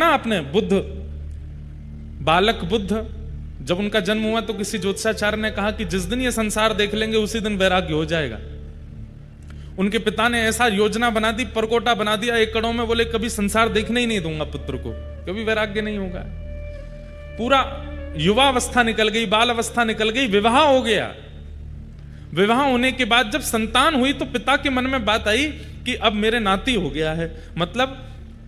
ना आपने बुद्ध, बालक बुद्ध, जब उनका जन्म हुआ तो किसी ज्योतिषाचार्य ने कहा कि जिस दिन ये संसार देख लेंगे उसी दिन वैराग्य हो जाएगा। उनके पिता ने ऐसा योजना बना दी, परकोटा बना दिया एकड़ों में, बोले कभी संसार देखने ही नहीं दूंगा पुत्र को, कभी वैराग्य नहीं होगा। पूरा युवावस्था निकल गई, बाल अवस्था निकल गई, विवाह हो गया। विवाह होने के बाद जब संतान हुई तो पिता के मन में बात आई कि अब मेरे नाती हो गया है, मतलब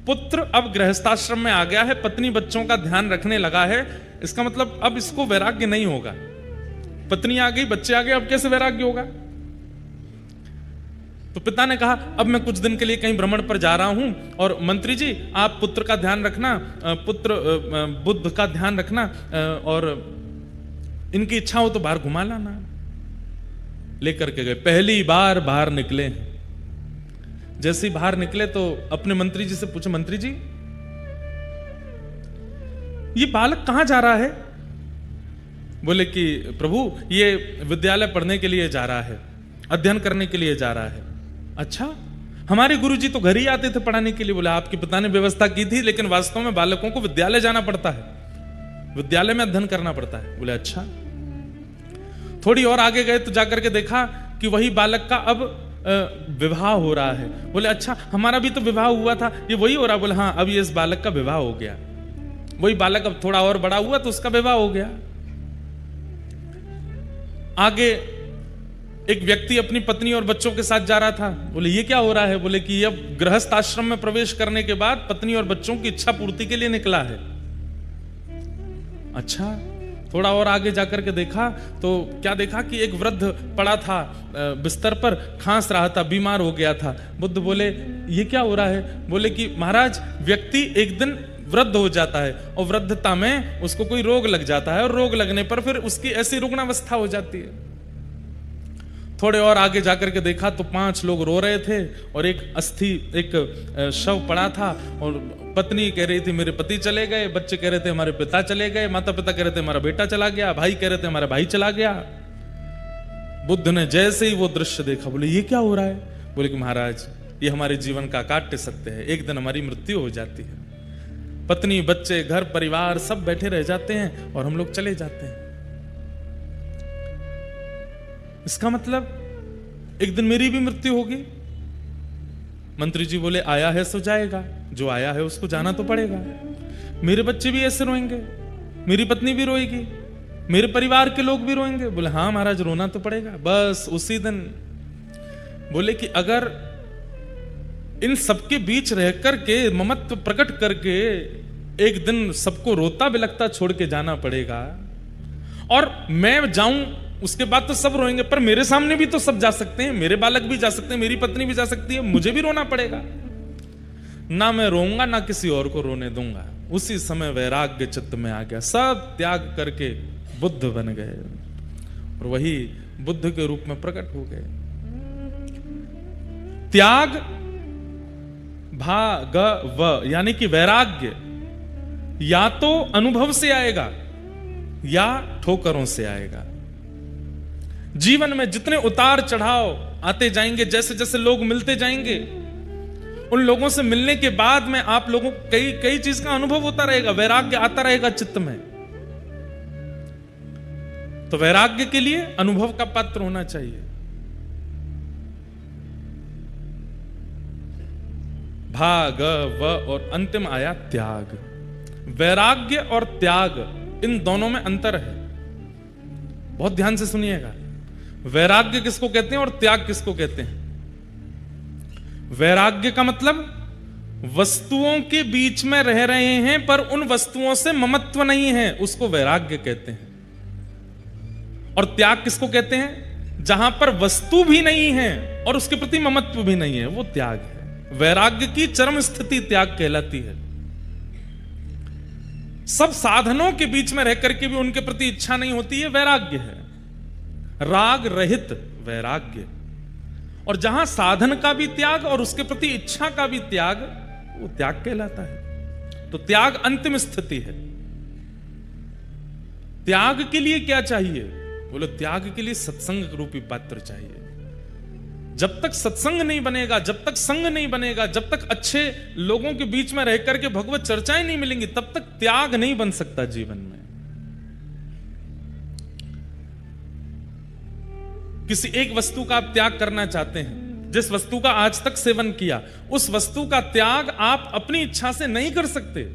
पुत्र अब गृहस्थाश्रम में आ गया है, पत्नी बच्चों का ध्यान रखने लगा है, इसका मतलब अब इसको वैराग्य नहीं होगा। पत्नी आ गई, बच्चे आ गए, अब कैसे वैराग्य होगा? तो पिता ने कहा अब मैं कुछ दिन के लिए कहीं भ्रमण पर जा रहा हूं और मंत्री जी आप पुत्र का ध्यान रखना, पुत्र बुद्ध का ध्यान रखना, और इनकी इच्छा हो तो बाहर घुमा लाना। लेकर के गए, पहली बार बाहर निकले। जैसे ही बाहर निकले तो अपने मंत्री जी से पूछे, मंत्री जी ये बालक कहां जा रहा है? बोले कि प्रभु ये विद्यालय पढ़ने के लिए जा रहा है, अध्ययन करने के लिए जा रहा है। अच्छा, हमारे गुरुजी तो घर ही आते थे पढ़ाने के लिए। बोले आपके पिता ने व्यवस्था की थी, लेकिन वास्तव में बालकों को विद्यालय जाना पड़ता है, विद्यालय में अध्ययन करना पड़ता है। बोले अच्छा। थोड़ी और आगे गए तो जाकर के देखा कि वही बालक का अब विवाह हो रहा है। बोले अच्छा, हमारा भी तो विवाह हुआ था, ये वही हो रहा? बोले हाँ, अब ये इस बालक का विवाह हो गया। वही बालक अब थोड़ा और बड़ा हुआ तो उसका विवाह हो गया। आगे एक व्यक्ति अपनी पत्नी और बच्चों के साथ जा रहा था। बोले ये क्या हो रहा है? बोले कि अब गृहस्थ आश्रम में प्रवेश करने के बाद पत्नी और बच्चों की इच्छा पूर्ति के लिए निकला है। अच्छा, थोड़ा और आगे जाकर के देखा तो क्या देखा कि एक वृद्ध पड़ा था बिस्तर पर, खांस रहा था, बीमार हो गया था। बुद्ध बोले ये क्या हो रहा है? बोले कि महाराज व्यक्ति एक दिन वृद्ध हो जाता है और वृद्धता में उसको कोई रोग लग जाता है और रोग लगने पर फिर उसकी ऐसी रुग्णावस्था हो जाती है। थोड़े और आगे जाकर के देखा तो 5 लोग रो रहे थे और एक शव पड़ा था और पत्नी कह रही थी मेरे पति चले गए, बच्चे कह रहे थे हमारे पिता चले गए, माता पिता कह रहे थे हमारा बेटा चला गया, भाई कह रहे थे हमारा भाई चला गया। बुद्ध ने जैसे ही वो दृश्य देखा बोले ये क्या हो रहा है? बोले कि महाराज ये हमारे जीवन का काट्य सत्य है, एक दिन हमारी मृत्यु हो जाती है, पत्नी बच्चे घर परिवार सब बैठे रह जाते हैं और हम लोग चले जाते हैं। इसका मतलब एक दिन मेरी भी मृत्यु होगी। मंत्री जी बोले आया है सो जाएगा, जो आया है उसको जाना तो पड़ेगा। मेरे बच्चे भी ऐसे रोएंगे, मेरी पत्नी भी रोएगी, मेरे परिवार के लोग भी रोएंगे। बोले हाँ महाराज रोना तो पड़ेगा। बस उसी दिन बोले कि अगर इन सबके बीच रह करके ममत्व प्रकट करके एक दिन सबको रोता बिलखता छोड़ के जाना पड़ेगा और मैं जाऊं, उसके बाद तो सब रोएंगे, पर मेरे सामने भी तो सब जा सकते हैं, मेरे बालक भी जा सकते हैं, मेरी पत्नी भी जा सकती है, मुझे भी रोना पड़ेगा। ना मैं रोऊंगा ना किसी और को रोने दूंगा। उसी समय वैराग्य चित्त में आ गया, सब त्याग करके बुद्ध बन गए और वही बुद्ध के रूप में प्रकट हो गए। त्याग भागव यानी कि वैराग्य या तो अनुभव से आएगा या ठोकरों से आएगा। जीवन में जितने उतार चढ़ाव आते जाएंगे, जैसे जैसे लोग मिलते जाएंगे, उन लोगों से मिलने के बाद में आप लोगों को कई चीज का अनुभव होता रहेगा, वैराग्य आता रहेगा चित्त में। तो वैराग्य के लिए अनुभव का पात्र होना चाहिए। भागव और अंतिम आया त्याग। वैराग्य और त्याग इन दोनों में अंतर है, बहुत ध्यान से सुनिएगा। वैराग्य किसको कहते हैं और त्याग किसको कहते हैं? वैराग्य का मतलब वस्तुओं के बीच में रह रहे हैं पर उन वस्तुओं से ममत्व नहीं है, उसको वैराग्य कहते हैं। और त्याग किसको कहते हैं? जहां पर वस्तु भी नहीं है और उसके प्रति ममत्व भी नहीं है, वो त्याग है। वैराग्य की चरम स्थिति त्याग कहलाती है। सब साधनों के बीच में रह करके भी उनके प्रति इच्छा नहीं होती है, वैराग्य है। राग रहित वैराग्य। और जहां साधन का भी त्याग और उसके प्रति इच्छा का भी त्याग, वो त्याग कहलाता है। तो त्याग अंतिम स्थिति है। त्याग के लिए क्या चाहिए? बोलो त्याग के लिए सत्संग रूपी पात्र चाहिए। जब तक सत्संग नहीं बनेगा, जब तक संग नहीं बनेगा, जब तक अच्छे लोगों के बीच में रह करके भगवत चर्चाएं नहीं मिलेंगी, तब तक त्याग नहीं बन सकता जीवन में। किसी एक वस्तु का आप त्याग करना चाहते हैं, जिस वस्तु का आज तक सेवन किया, उस वस्तु का त्याग आप अपनी इच्छा से नहीं कर सकते।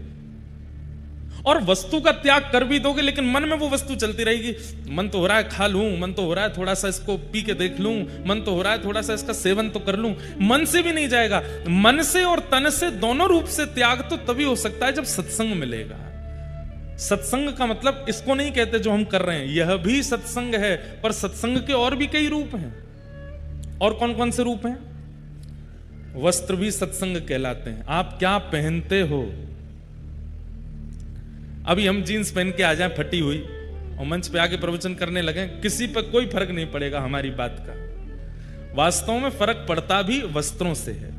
और वस्तु का त्याग कर भी दोगे लेकिन मन में वो वस्तु चलती रहेगी। मन तो हो रहा है खा लूं, मन तो हो रहा है थोड़ा सा इसको पी के देख लूं, मन तो हो रहा है थोड़ा सा इसका सेवन तो कर लूं। मन से भी नहीं जाएगा। मन से और तन से दोनों रूप से त्याग तो तभी हो सकता है जब सत्संग मिलेगा। सत्संग का मतलब इसको नहीं कहते जो हम कर रहे हैं, यह भी सत्संग है, पर सत्संग के और भी कई रूप हैं। और कौन कौन से रूप हैं? वस्त्र भी सत्संग कहलाते हैं। आप क्या पहनते हो? अभी हम जीन्स पहन के आ जाएं फटी हुई और मंच पे आके प्रवचन करने लगे, किसी पर कोई फर्क नहीं पड़ेगा हमारी बात का। वास्तव में फर्क पड़ता भी वस्त्रों से है।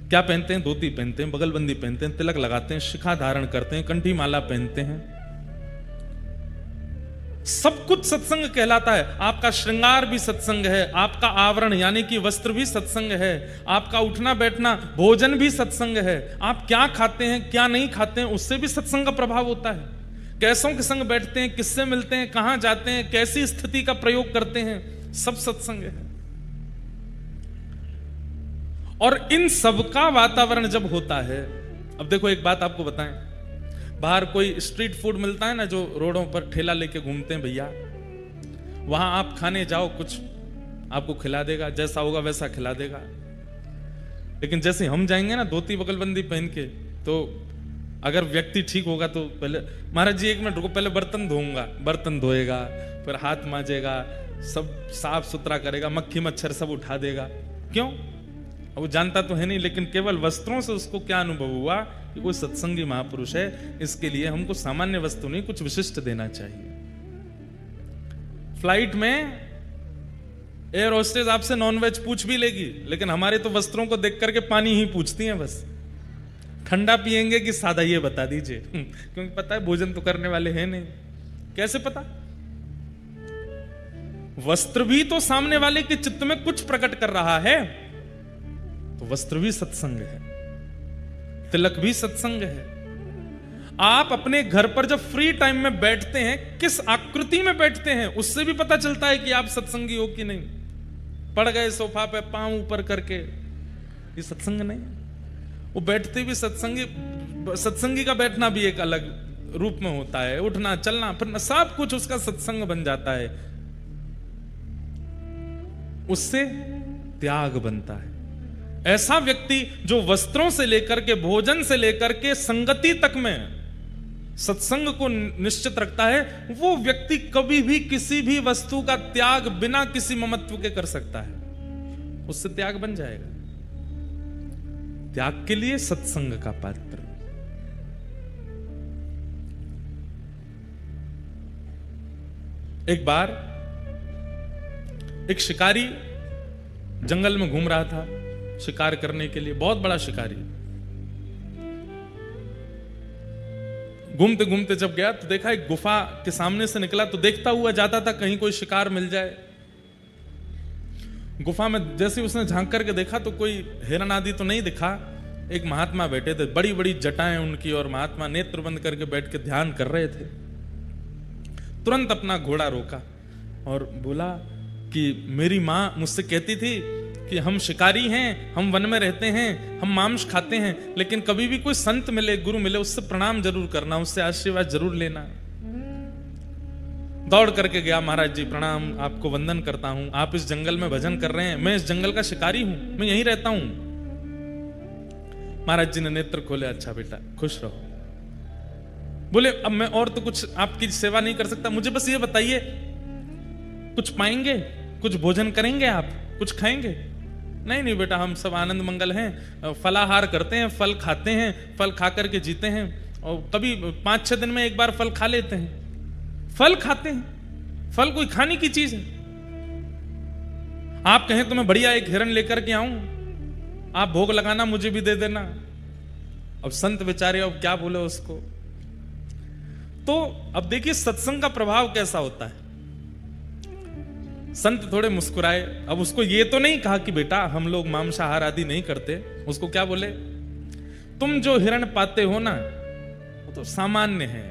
क्या पहनते हैं? धोती पहनते हैं, बगलबंदी पहनते हैं, तिलक लगाते हैं, शिखा धारण करते हैं, कंठी माला पहनते हैं, सब कुछ सत्संग कहलाता है। आपका श्रृंगार भी सत्संग है, आपका आवरण यानी कि वस्त्र भी सत्संग है, आपका उठना बैठना भोजन भी सत्संग है। आप क्या खाते हैं क्या नहीं खाते हैं उससे भी सत्संग का प्रभाव होता है। कैसों के संग बैठते हैं, किससे मिलते हैं, कहां जाते हैं, कैसी स्थिति का प्रयोग करते हैं, सब सत्संग है। और इन सब का वातावरण जब होता है, अब देखो एक बात आपको बताएं, बाहर कोई स्ट्रीट फूड मिलता है ना, जो रोडों पर ठेला लेके घूमते हैं भैया, वहां आप खाने जाओ, कुछ आपको खिला देगा, जैसा होगा वैसा खिला देगा। लेकिन जैसे हम जाएंगे ना धोती बगलबंदी पहन के, तो अगर व्यक्ति ठीक होगा तो पहले महाराज जी 1 मिनट रुको, पहले बर्तन धोऊंगा, बर्तन धोएगा, फिर हाथ मांजेगा, सब साफ सुथरा करेगा, मक्खी मच्छर सब उठा देगा। क्यों? वो जानता तो है नहीं, लेकिन केवल वस्त्रों से उसको क्या अनुभव हुआ कि कोई सत्संगी महापुरुष है, इसके लिए हमको सामान्य वस्तु नहीं कुछ विशिष्ट देना चाहिए। फ्लाइट में एयर होस्टेस आपसे नॉनवेज पूछ भी लेगी, लेकिन हमारे तो वस्त्रों को देख करके पानी ही पूछती हैं बस। ठंडा पिएंगे कि सादा, ये बता दीजिए। क्योंकि पता है भोजन तो करने वाले हैं नहीं। कैसे पता? वस्त्र भी तो सामने वाले के चित्त में कुछ प्रकट कर रहा है, तो वस्त्र भी सत्संग है, तिलक भी सत्संग है। आप अपने घर पर जब फ्री टाइम में बैठते हैं, किस आकृति में बैठते हैं उससे भी पता चलता है कि आप सत्संगी हो कि नहीं। पड़ गए सोफा पे पांव ऊपर करके, ये सत्संग नहीं। वो बैठते भी सत्संगी का बैठना भी एक अलग रूप में होता है, उठना चलना फिरना सब कुछ उसका सत्संग बन जाता है। उससे त्याग बनता है। ऐसा व्यक्ति जो वस्त्रों से लेकर के भोजन से लेकर के संगति तक में सत्संग को निश्चित रखता है, वो व्यक्ति कभी भी किसी भी वस्तु का त्याग बिना किसी ममत्व के कर सकता है। उससे त्याग बन जाएगा। त्याग के लिए सत्संग का पात्र। एक बार एक शिकारी जंगल में घूम रहा था शिकार करने के लिए, बहुत बड़ा शिकारी। घूमते घूमते जब गया तो देखा एक गुफा के सामने से निकला, तो देखता हुआ जाता था कहीं कोई शिकार मिल जाए। गुफा में जैसे उसने झांक करके देखा तो कोई हिरन आदि तो नहीं दिखा। एक महात्मा बैठे थे, बड़ी बड़ी जटाएं उनकी, और महात्मा नेत्र बंद करके बैठ के ध्यान कर रहे थे। तुरंत अपना घोड़ा रोका और बोला कि मेरी मां मुझसे कहती थी कि हम शिकारी हैं, हम वन में रहते हैं, हम मांस खाते हैं, लेकिन कभी भी कोई संत मिले, गुरु मिले, उससे प्रणाम जरूर करना, उससे आशीर्वाद जरूर लेना। दौड़ करके गया, महाराज जी प्रणाम, आपको वंदन करता हूं, आप इस जंगल में भजन कर रहे हैं, मैं इस जंगल का शिकारी हूं, मैं यहीं रहता हूं। महाराज जी ने नेत्र खोले, अच्छा बेटा खुश रहो। बोले अब मैं और तो कुछ आपकी सेवा नहीं कर सकता, मुझे बस ये बताइए कुछ पाएंगे, कुछ भोजन करेंगे, आप कुछ खाएंगे? नहीं नहीं बेटा, हम सब आनंद मंगल हैं, फलाहार करते हैं, फल खाते हैं, फल खा करके जीते हैं, और कभी 5-6 दिन में एक बार फल खा लेते हैं। फल खाते हैं, फल कोई खाने की चीज है? आप कहें तो मैं बढ़िया एक हिरन लेकर के आऊं, आप भोग लगाना, मुझे भी दे देना। अब संत बेचारे अब क्या बोले उसको। तो अब देखिए सत्संग का प्रभाव कैसा होता है। संत थोड़े मुस्कुराए। अब उसको ये तो नहीं कहा कि बेटा हम लोग मांसाहार आदि नहीं करते। उसको क्या बोले, तुम जो हिरण पाते हो ना वो तो सामान्य है,